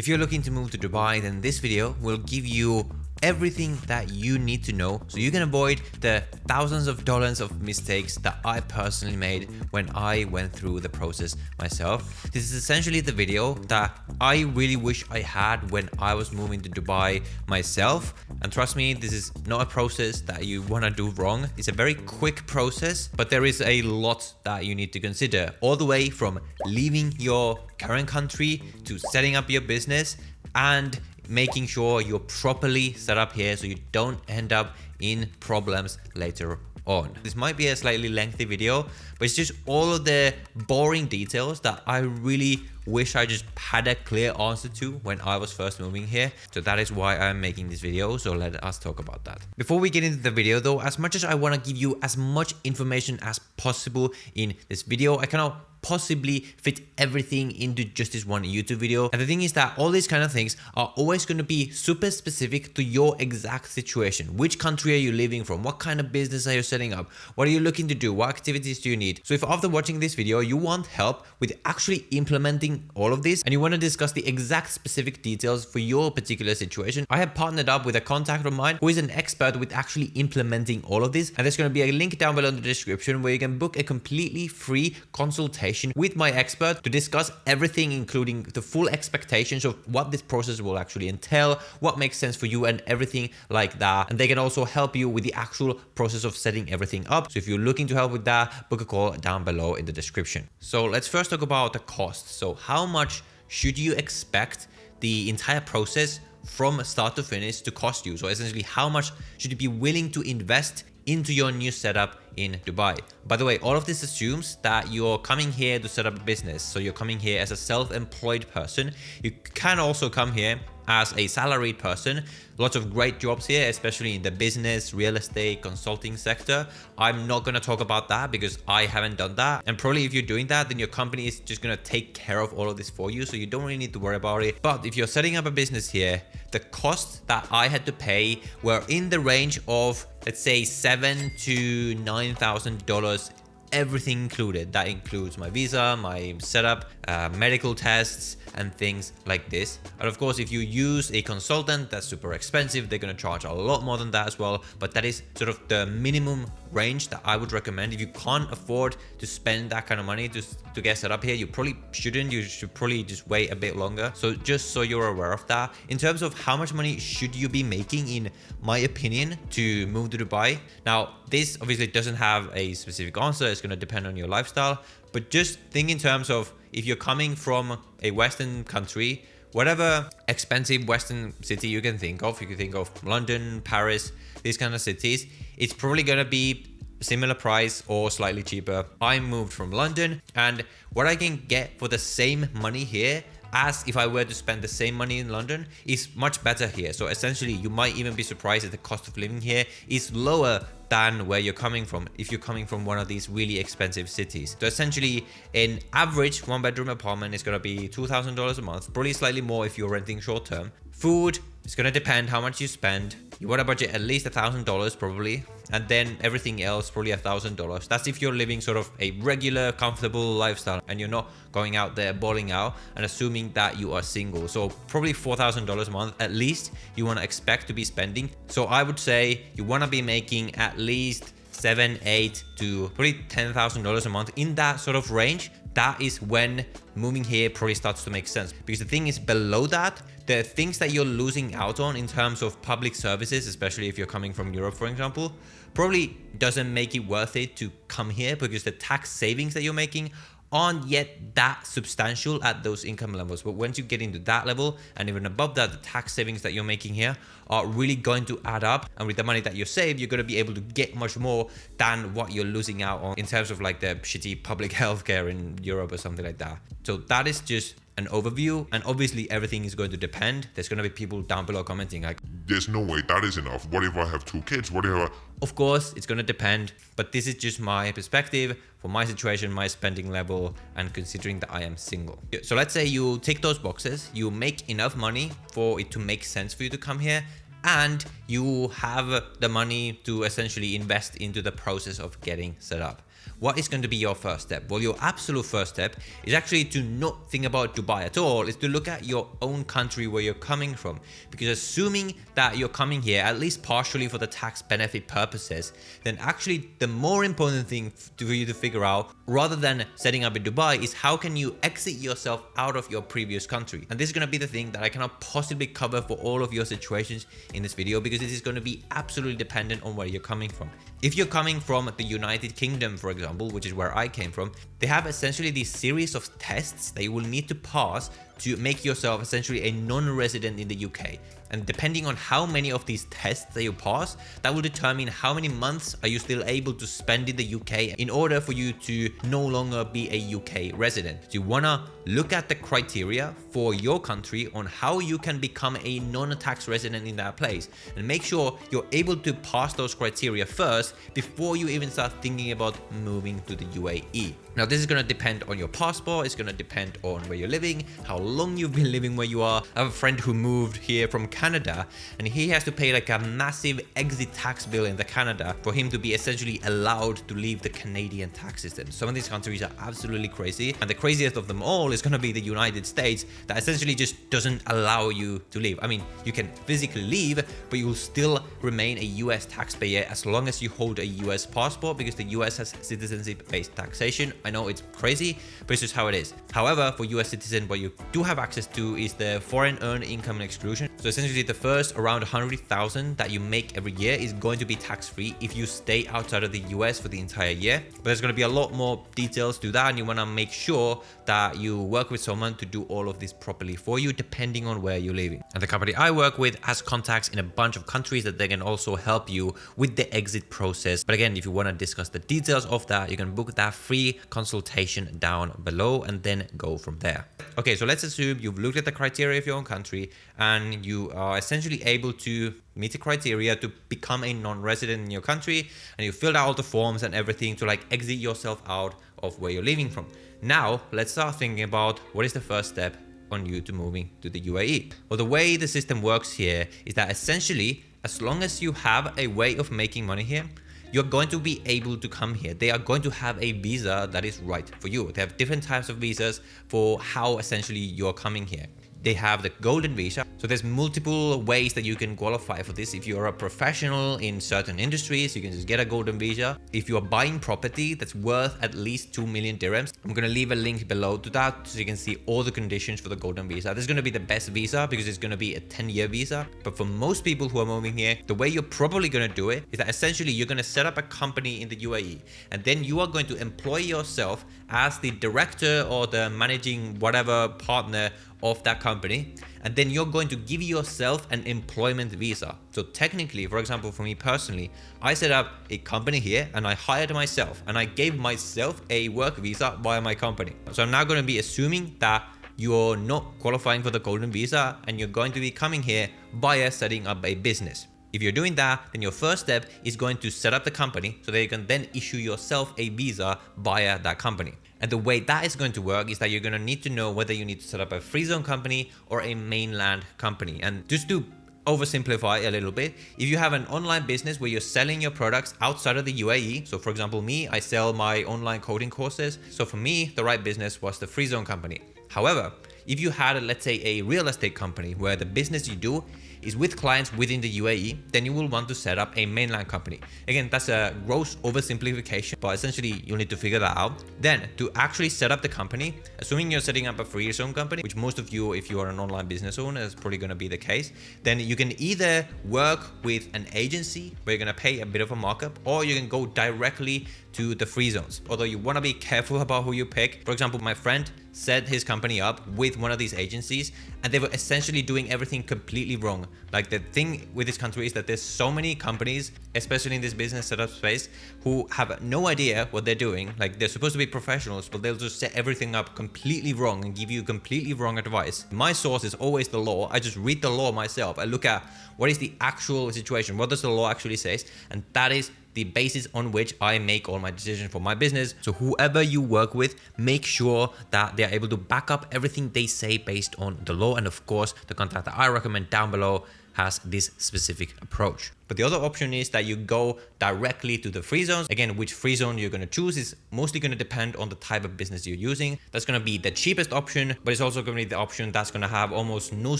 If you're looking to move to Dubai, then this video will give you everything that you need to know so you can avoid the thousands of dollars of mistakes that I personally made when I went through the process myself. This is essentially the video that I really wish I had when I was moving to Dubai myself. And trust me, this is not a process that you want to do wrong. It's a very quick process, but there is a lot that you need to consider, all the way from leaving your current country to setting up your business and making sure you're properly set up here so you don't end up in problems later on. This might be a slightly lengthy video, but it's just all of the boring details that I really wish I just had a clear answer to when I was first moving here. So that is why I'm making this video. So let us talk about that. Before we get into the video though, as much as I want to give you as much information as possible in this video, I cannot possibly fit everything into just this one YouTube video. And the thing is that all these kind of things are always going to be super specific to your exact situation. Which country are you living from? What kind of business are you setting up? What are you looking to do? What activities do you need? So if after watching this video, you want help with actually implementing all of this and you want to discuss the exact specific details for your particular situation, I have partnered up with a contact of mine who is an expert with actually implementing all of this. And there's going to be a link down below in the description where you can book a completely free consultation with my expert to discuss everything, including the full expectations of what this process will actually entail, what makes sense for you and everything like that. And they can also help you with the actual process of setting everything up. So if you're looking to help with that, book a call down below in the description. So let's first talk about the cost. So how much should you expect the entire process from start to finish to cost you? So essentially, how much should you be willing to invest into your new setup in Dubai? By the way, all of this assumes that you're coming here to set up a business. So you're coming here as a self-employed person. You can also come here as a salaried person. Lots of great jobs here, especially in the business, real estate, consulting sector. I'm not going to talk about that because I haven't done that. And probably if you're doing that, then your company is just going to take care of all of this for you. So you don't really need to worry about it. But if you're setting up a business here, the costs that I had to pay were in the range of, let's say, $7,000 to $9,000, everything included. That includes my visa, my setup, medical tests, and things like this. And of course, if you use a consultant, that's super expensive. They're going to charge a lot more than that as well. But that is sort of the minimum range that I would recommend. If you can't afford to spend that kind of money to get set up here, you probably shouldn't. You should probably just wait a bit longer. So just so you're aware of that. In terms of how much money should you be making, in my opinion, to move to Dubai? Now, this obviously doesn't have a specific answer. It's going to depend on your lifestyle. But just think in terms of if you're coming from a Western country, whatever expensive Western city you can think of, you can think of London, Paris, these kind of cities, it's probably going to be similar price or slightly cheaper. I moved from London, and what I can get for the same money here as if I were to spend the same money in London is much better here. So essentially, you might even be surprised that the cost of living here is lower than where you're coming from if you're coming from one of these really expensive cities. So essentially, an average one-bedroom apartment is going to be $2,000 a month, probably slightly more if you're renting short-term. Food, it's going to depend how much you spend. You want to budget at least $1,000 probably, and then everything else probably $1,000. That's if you're living sort of a regular, comfortable lifestyle and you're not going out there balling out, and assuming that you are single. So probably $4,000 a month at least you want to expect to be spending. So I would say you want to be making at least $7,000, $8,000 to probably $10,000 a month, in that sort of range. That is when moving here probably starts to make sense, because the thing is, below that, the things that you're losing out on in terms of public services, especially if you're coming from Europe, for example, probably doesn't make it worth it to come here, because the tax savings that you're making aren't yet that substantial at those income levels. But once you get into that level and even above that, the tax savings that you're making here are really going to add up. And with the money that you save, you're going to be able to get much more than what you're losing out on in terms of like the shitty public healthcare in Europe or something like that. So that is just an overview, and obviously everything is going to depend. There's going to be people down below commenting like, there's no way that is enough. What if I have 2 kids? What if I... Of course, it's going to depend, but this is just my perspective for my situation, my spending level, and considering that I am single. So let's say you tick those boxes, you make enough money for it to make sense for you to come here, and you have the money to essentially invest into the process of getting set up. what is going to be your first step? Well, your absolute first step is actually to not think about Dubai at all. Is to look at your own country where you're coming from. Because assuming that you're coming here, at least partially for the tax benefit purposes, then actually the more important thing for you to figure out, rather than setting up in Dubai, is how can you exit yourself out of your previous country. And this is going to be the thing that I cannot possibly cover for all of your situations in this video, because this is going to be absolutely dependent on where you're coming from. If you're coming from the United Kingdom, for example, which is where I came from, they have essentially this series of tests that you will need to pass to make yourself essentially a non-resident in the UK. And depending on how many of these tests that you pass, that will determine how many months are you still able to spend in the UK in order for you to no longer be a UK resident. So you want to look at the criteria for your country on how you can become a non-tax resident in that place, and make sure you're able to pass those criteria first before you even start thinking about moving to the UAE. Now, this is going to depend on your passport. It's going to depend on where you're living, how long you've been living where you are. I have a friend who moved here from Canada, and he has to pay like a massive exit tax bill in the Canada for him to be essentially allowed to leave the Canadian tax system. Some of these countries are absolutely crazy, and the craziest of them all is going to be the United States, that essentially just doesn't allow you to leave. I mean, you can physically leave, but you will still remain a US taxpayer as long as you hold a US passport, because the US has citizenship-based taxation. I know it's crazy, but it's just how it is. However, for US citizen, what you do have access to is the foreign earned income exclusion. So essentially the first around 100,000 that you make every year is going to be tax-free if you stay outside of the US for the entire year. But there's going to be a lot more details to that, and you want to make sure that you work with someone to do all of this properly for you, depending on where you're living. And the company I work with has contacts in a bunch of countries that they can also help you with the exit process. But again, if you want to discuss the details of that, you can book that free consultation down below and then go from there. Okay, so let's assume you've looked at the criteria of your own country and you are essentially able to meet the criteria to become a non-resident in your country, and you filled out all the forms and everything to like exit yourself out of where you're living from. Now, let's start thinking about what is the first step on you to moving to the UAE. Well, the way the system works here is that essentially, as long as you have a way of making money here, you're going to be able to come here. They are going to have a visa that is right for you. They have different types of visas for how essentially you're coming here. They have the golden visa. So there's multiple ways that you can qualify for this. If you're a professional in certain industries, you can just get a golden visa. If you're buying property that's worth at least 2 million dirhams, I'm going to leave a link below to that so you can see all the conditions for the golden visa. This is going to be the best visa because it's going to be a 10-year visa. But for most people who are moving here, the way you're probably going to do it is that essentially you're going to set up a company in the UAE, and then you are going to employ yourself as the director or the managing whatever partner of that company, and then you're going to give yourself an employment visa. So technically, for example, for me personally, I set up a company here and I hired myself and I gave myself a work visa via my company. So I'm now going to be assuming that you're not qualifying for the golden visa and you're going to be coming here via setting up a business. If you're doing that, then your first step is going to set up the company so that you can then issue yourself a visa via that company. And the way that is going to work is that you're going to need to know whether you need to set up a free zone company or a mainland company. And just to oversimplify a little bit, if you have an online business where you're selling your products outside of the UAE, so for example, me, I sell my online coding courses. So for me, the right business was the free zone company. However, if you had, let's say, a real estate company where the business you do is with clients within the UAE, then you will want to set up a mainland company. Again, that's a gross oversimplification, but essentially you'll need to figure that out. Then to actually set up the company, assuming you're setting up a free zone company, which most of you, if you are an online business owner, is probably going to be the case, then you can either work with an agency where you're going to pay a bit of a markup, or you can go directly to the free zones. Although you want to be careful about who you pick. For example, my friend set his company up with one of these agencies and they were essentially doing everything completely wrong. Like, the thing with this country is that there's so many companies, especially in this business setup space, who have no idea what they're doing. Like, they're supposed to be professionals, but they'll just set everything up completely wrong and give you completely wrong advice. My source is always the law. I just read the law myself. I look at what is the actual situation, what does the law actually say, and that is the basis on which I make all my decisions for my business. So whoever you work with, make sure that they're able to back up everything they say based on the law. And of course, the contact that I recommend down below has this specific approach. But the other option is that you go directly to the free zones. Again, which free zone you're going to choose is mostly going to depend on the type of business you're using. That's going to be the cheapest option, but it's also going to be the option that's going to have almost no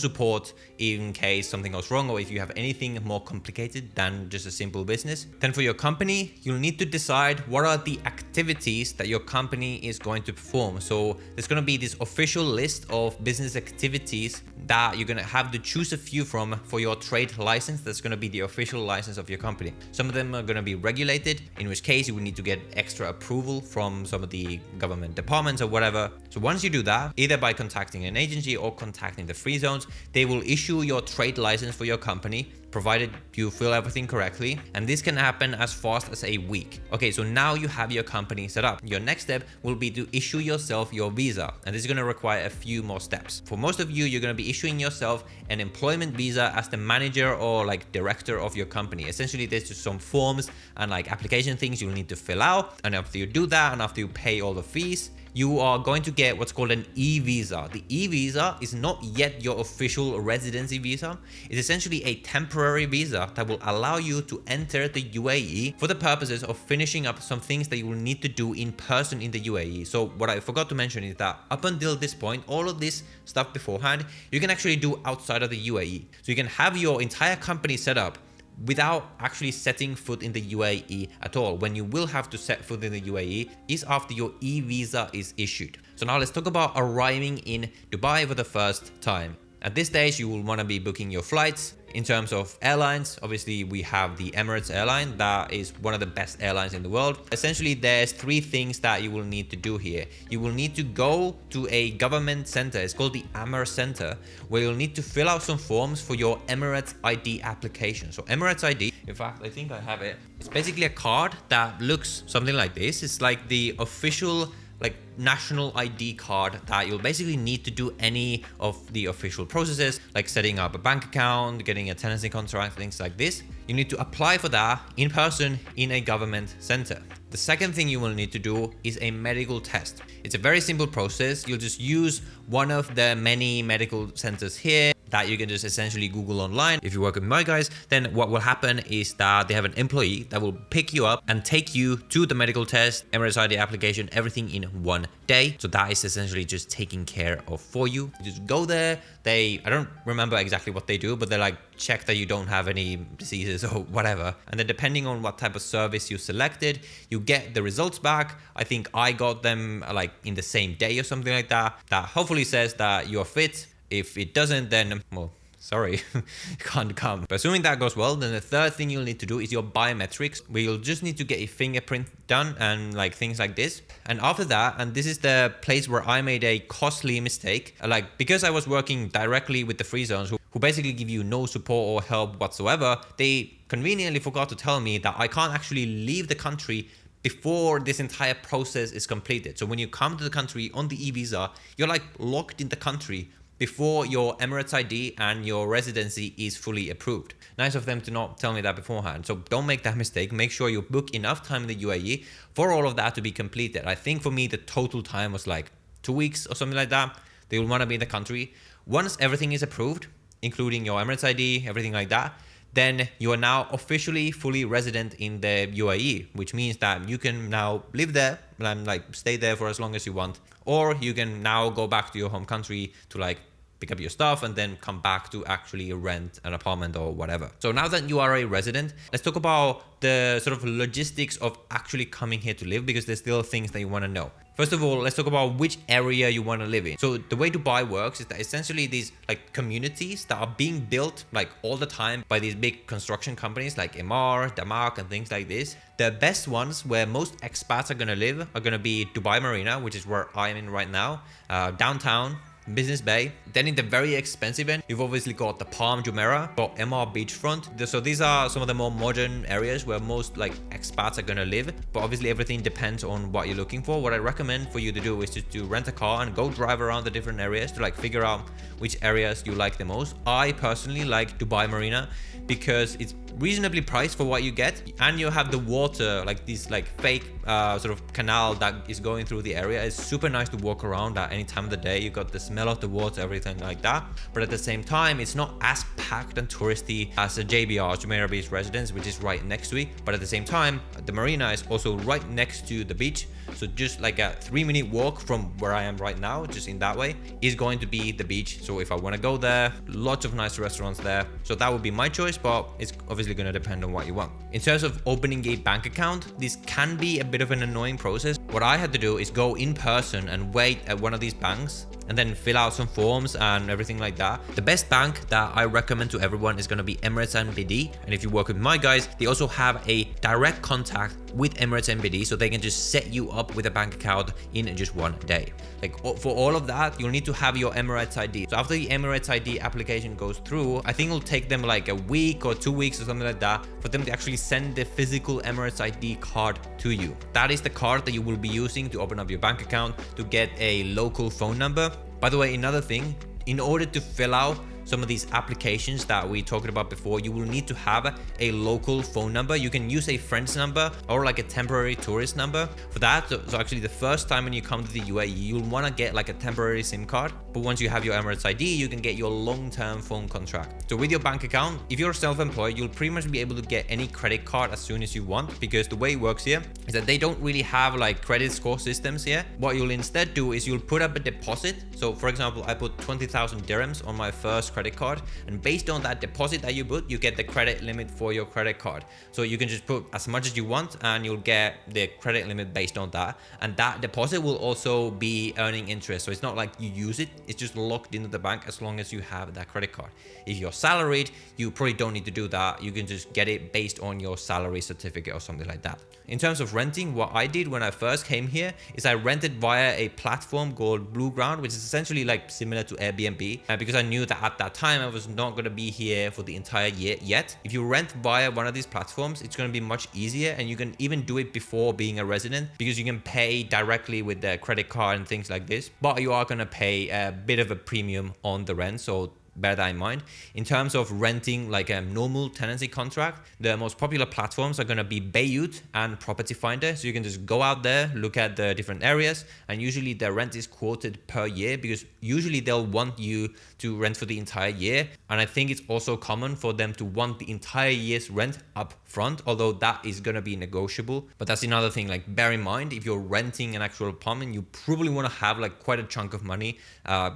support in case something goes wrong or if you have anything more complicated than just a simple business. Then for your company, you'll need to decide what are the activities that your company is going to perform. So there's going to be this official list of business activities that you're going to have to choose a few from for your trade license. That's going to be the official license of your company. Some of them are going to be regulated, in which case you will need to get extra approval from some of the government departments or whatever. So once you do that, either by contacting an agency or contacting the free zones, they will issue your trade license for your company, provided you fill everything correctly. And this can happen as fast as a week. Okay, so now you have your company set up. Your next step will be to issue yourself your visa. And this is going to require a few more steps. For most of you, you're going to be issuing yourself an employment visa as the manager or like director of your company. Essentially, there's just some forms and like application things you'll need to fill out. And after you do that and after you pay all the fees, you are going to get what's called an e-visa. The e-visa is not yet your official residency visa. It's essentially a temporary visa that will allow you to enter the UAE for the purposes of finishing up some things that you will need to do in person in the UAE. So what I forgot to mention is that up until this point, all of this stuff beforehand, you can actually do outside of the UAE. So you can have your entire company set up without actually setting foot in the UAE at all. When you will have to set foot in the UAE is after your e-visa is issued. So now let's talk about arriving in Dubai for the first time. At this stage, you will want to be booking your flights. In terms of airlines, obviously we have the Emirates airline. That is one of the best airlines in the world. Essentially, there's three things that you will need to do here. You will need to go to a government center. It's called the Amr Center, where you'll need to fill out some forms for your Emirates ID application. So Emirates ID, in fact, I think I have it. It's basically a card that looks something like this. It's like the official like national ID card that you'll basically need to do any of the official processes, like setting up a bank account, getting a tenancy contract, things like this. You need to apply for that in person in a government center. The second thing you will need to do is a medical test. It's a very simple process. You'll just use one of the many medical centers here that you can just essentially Google online. If you work with my guys, then what will happen is that they have an employee that will pick you up and take you to the medical test, Emirates ID application, everything in one day. So that is essentially just taken care of for you. You just go there. I don't remember exactly what they do, but they're like, check that you don't have any diseases or whatever. And then depending on what type of service you selected, you get the results back. I think I got them like in the same day or something like that. That hopefully says that you're fit. If it doesn't, then, well, sorry, you can't come. But assuming that goes well, then the third thing you'll need to do is your biometrics, where you'll just need to get a fingerprint done and like things like this. And after that, and this is the place where I made a costly mistake, like because I was working directly with the free zones who basically give you no support or help whatsoever, they conveniently forgot to tell me that I can't actually leave the country before this entire process is completed. So when you come to the country on the e-visa, you're like locked in the country before your Emirates ID and your residency is fully approved. Nice of them to not tell me that beforehand. So don't make that mistake. Make sure you book enough time in the UAE for all of that to be completed. I think for me, the total time was like 2 weeks or something like that. They will want to be in the country. Once everything is approved, including your Emirates ID, everything like that, then you are now officially fully resident in the UAE, which means that you can now live there and like stay there for as long as you want. Or you can now go back to your home country to like pick up your stuff and then come back to actually rent an apartment or whatever. So now that you are a resident, let's talk about the sort of logistics of actually coming here to live, because there's still things that you want to know. First of all, let's talk about which area you want to live in. So the way Dubai works is that essentially these like communities that are being built like all the time by these big construction companies like Emaar, Damak and things like this. The best ones where most expats are going to live are going to be Dubai Marina, which is where I'm in right now, downtown, Business Bay. Then in the very expensive end, you've obviously got the Palm Jumeirah or Emaar beachfront. So these are some of the more modern areas where most like expats are gonna live. But obviously everything depends on what you're looking for. What I recommend for you to do is just to rent a car and go drive around the different areas to like figure out which areas you like the most. I personally like Dubai Marina because it's reasonably priced for what you get, and you have the water, like this like fake sort of canal that is going through the area. It's super nice to walk around at any time of the day. You got the smell of the water, everything like that, but at the same time it's not as packed and touristy as a JBR, Jumeirah Beach Residence, which is right next to it. But at the same time, the marina is also right next to the beach, so just like a 3-minute walk from where I am right now, just in that way, is going to be the beach. So if I want to go there, lots of nice restaurants there, so that would be my choice, but it's obviously going to depend on what you want. In terms of opening a bank account, this can be a bit of an annoying process. What I had to do is go in person and wait at one of these banks and then fill out some forms and everything like that. The best bank that I recommend to everyone is going to be Emirates NBD, and if you work with my guys, they also have a direct contact with Emirates NBD, so they can just set you up with a bank account in just one day. Like for all of that, you'll need to have your Emirates ID. So after the Emirates ID application goes through, I think it'll take them like a week or 2 weeks or something like that for them to actually send the physical Emirates ID card to you. That is the card that you will be using to open up your bank account, to get a local phone number. By the way, another thing, in order to fill out some of these applications that we talked about before, you will need to have a local phone number. You can use a friend's number or like a temporary tourist number for that. So actually the first time when you come to the UAE, you'll want to get like a temporary SIM card. But once you have your Emirates ID, you can get your long-term phone contract. So with your bank account, if you're self-employed, you'll pretty much be able to get any credit card as soon as you want, because the way it works here is that they don't really have like credit score systems here. What you'll instead do is you'll put up a deposit. So for example, I put 20,000 dirhams on my first credit card, and based on that deposit that you put, you get the credit limit for your credit card. So you can just put as much as you want and you'll get the credit limit based on that, and that deposit will also be earning interest. So it's not like you use it, it's just locked into the bank as long as you have that credit card. If you're salaried, you probably don't need to do that. You can just get it based on your salary certificate or something like that. In terms of renting, what I did when I first came here is I rented via a platform called Blue Ground, which is essentially like similar to Airbnb, because I knew that at that time I was not going to be here for the entire year yet. If you rent via one of these platforms, it's going to be much easier, and you can even do it before being a resident, because you can pay directly with the credit card and things like this, but you are going to pay a bit of a premium on the rent. So bear that in mind. In terms of renting like a normal tenancy contract, the most popular platforms are going to be Bayut and Property Finder. So you can just go out there, look at the different areas, and usually the rent is quoted per year, because usually they'll want you to rent for the entire year. And I think it's also common for them to want the entire year's rent up front, although that is going to be negotiable. But that's another thing, like bear in mind, if you're renting an actual apartment, you probably want to have like quite a chunk of money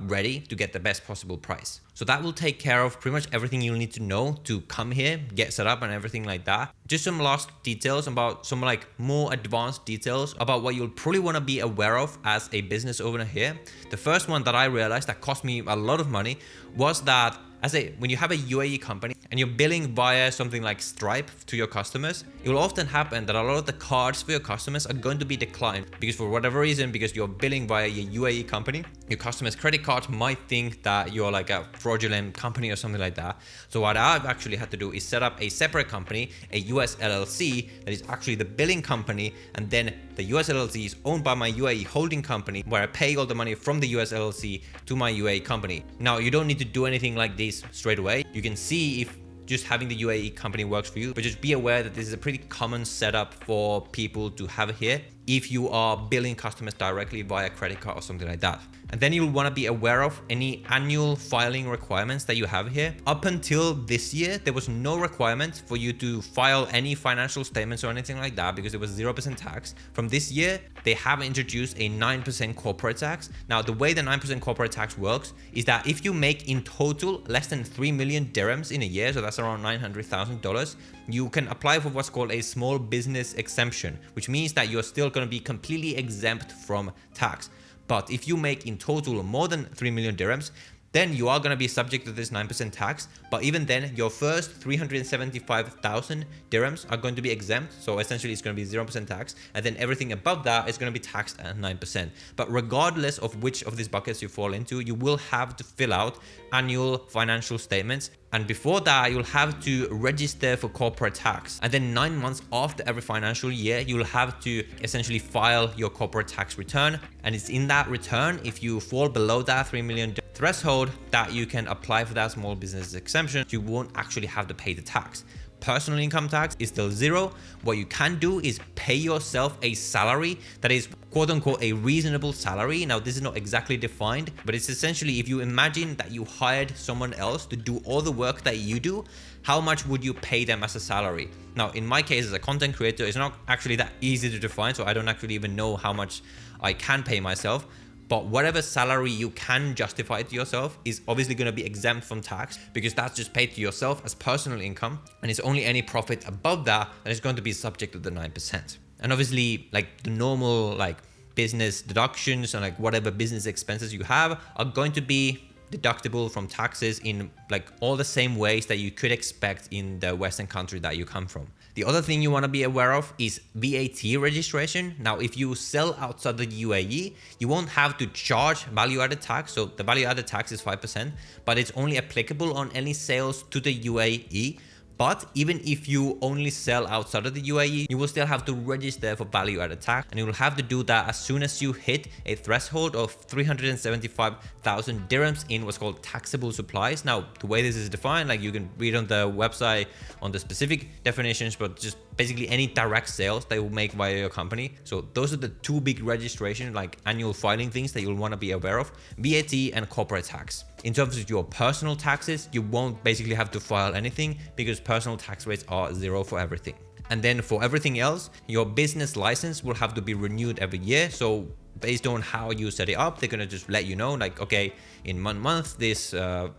ready to get the best possible price. So that will take care of pretty much everything you'll need to know to come here, get set up and everything like that. Just some last details about some like more advanced details about what you'll probably want to be aware of as a business owner here. The first one that I realized that cost me a lot of money was that when you have a UAE company and you're billing via something like Stripe to your customers, it will often happen that a lot of the cards for your customers are going to be declined, because for whatever reason, because you're billing via your UAE company, your customer's credit card might think that you're like a fraudulent company or something like that. So what I've actually had to do is set up a separate company, a US LLC, that is actually the billing company, and then the US LLC is owned by my UAE holding company, where I pay all the money from the US LLC to my UAE company. Now, you don't need to do anything like this straight away. You can see if just having the UAE company works for you, but just be aware that this is a pretty common setup for people to have here if you are billing customers directly via credit card or something like that. And then you'll want to be aware of any annual filing requirements that you have here. Up until this year, there was no requirement for you to file any financial statements or anything like that, because it was 0% tax. From this year, they have introduced a 9% corporate tax. Now, the way the 9% corporate tax works is that if you make in total less than 3 million dirhams in a year, so that's around $900,000, you can apply for what's called a small business exemption, which means that you're still going to be completely exempt from tax. But if you make in total more than 3 million dirhams, then you are going to be subject to this 9% tax. But even then, your first 375,000 dirhams are going to be exempt. So essentially, it's going to be 0% tax. And then everything above that is going to be taxed at 9%. But regardless of which of these buckets you fall into, you will have to fill out annual financial statements. And before that, you'll have to register for corporate tax. And then 9 months after every financial year, you'll have to essentially file your corporate tax return. And it's in that return, if you fall below that 3 million threshold, that you can apply for that small business exemption. You won't actually have to pay the tax. personal income tax is still 0. What you can do is pay yourself a salary that is quote unquote a reasonable salary. Now, this is not exactly defined, but it's essentially if you imagine that you hired someone else to do all the work that you do, how much would you pay them as a salary? Now, in my case as a content creator, it's not actually that easy to define, so I don't actually even know how much I can pay myself. But whatever salary you can justify to yourself is obviously going to be exempt from tax, because that's just paid to yourself as personal income, and it's only any profit above that that is going to be subject to the 9%. And obviously, like the normal like business deductions and like whatever business expenses you have are going to be deductible from taxes in like all the same ways that you could expect in the Western country that you come from. The other thing you want to be aware of is VAT registration. Now, if you sell outside the UAE, you won't have to charge value-added tax. So the value-added tax is 5%, but it's only applicable on any sales to the UAE. But even if you only sell outside of the UAE, you will still have to register for value-added tax, and you will have to do that as soon as you hit a threshold of 375,000 dirhams in what's called taxable supplies. Now, the way this is defined, like you can read on the website on the specific definitions, but just basically any direct sales that you will make via your company. So those are the two big registration, like annual filing things that you'll want to be aware of: VAT and corporate tax. In terms of your personal taxes, you won't basically have to file anything because personal tax rates are 0 for everything. And then for everything else, your business license will have to be renewed every year. So based on how you set it up, they're going to just let you know like, okay, in 1 month, this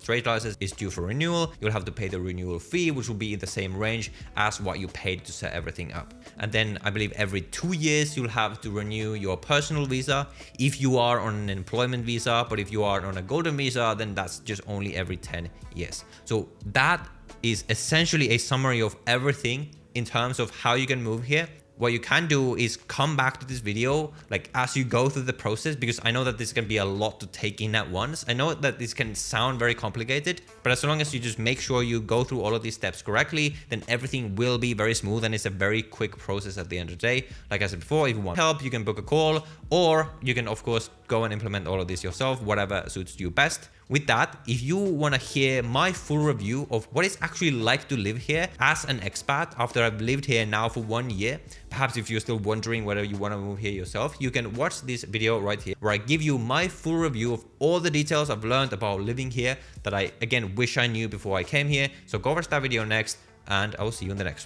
trade license is due for renewal. You'll have to pay the renewal fee, which will be in the same range as what you paid to set everything up. And then I believe every 2 years, you'll have to renew your personal visa if you are on an employment visa. But if you are on a golden visa, then that's just only every 10 years. So that is essentially a summary of everything in terms of how you can move here. What you can do is come back to this video like as you go through the process, because I know that this can be a lot to take in at once. I know that this can sound very complicated, but as long as you just make sure you go through all of these steps correctly, then everything will be very smooth, and it's a very quick process at the end of the day. Like I said before, if you want help, you can book a call, or you can of course go and implement all of this yourself, whatever suits you best. With that, if you want to hear my full review of what it's actually like to live here as an expat after I've lived here now for 1 year, perhaps if you're still wondering whether you want to move here yourself, you can watch this video right here where I give you my full review of all the details I've learned about living here that I, again, wish I knew before I came here. So go watch that video next, and I will see you in the next one.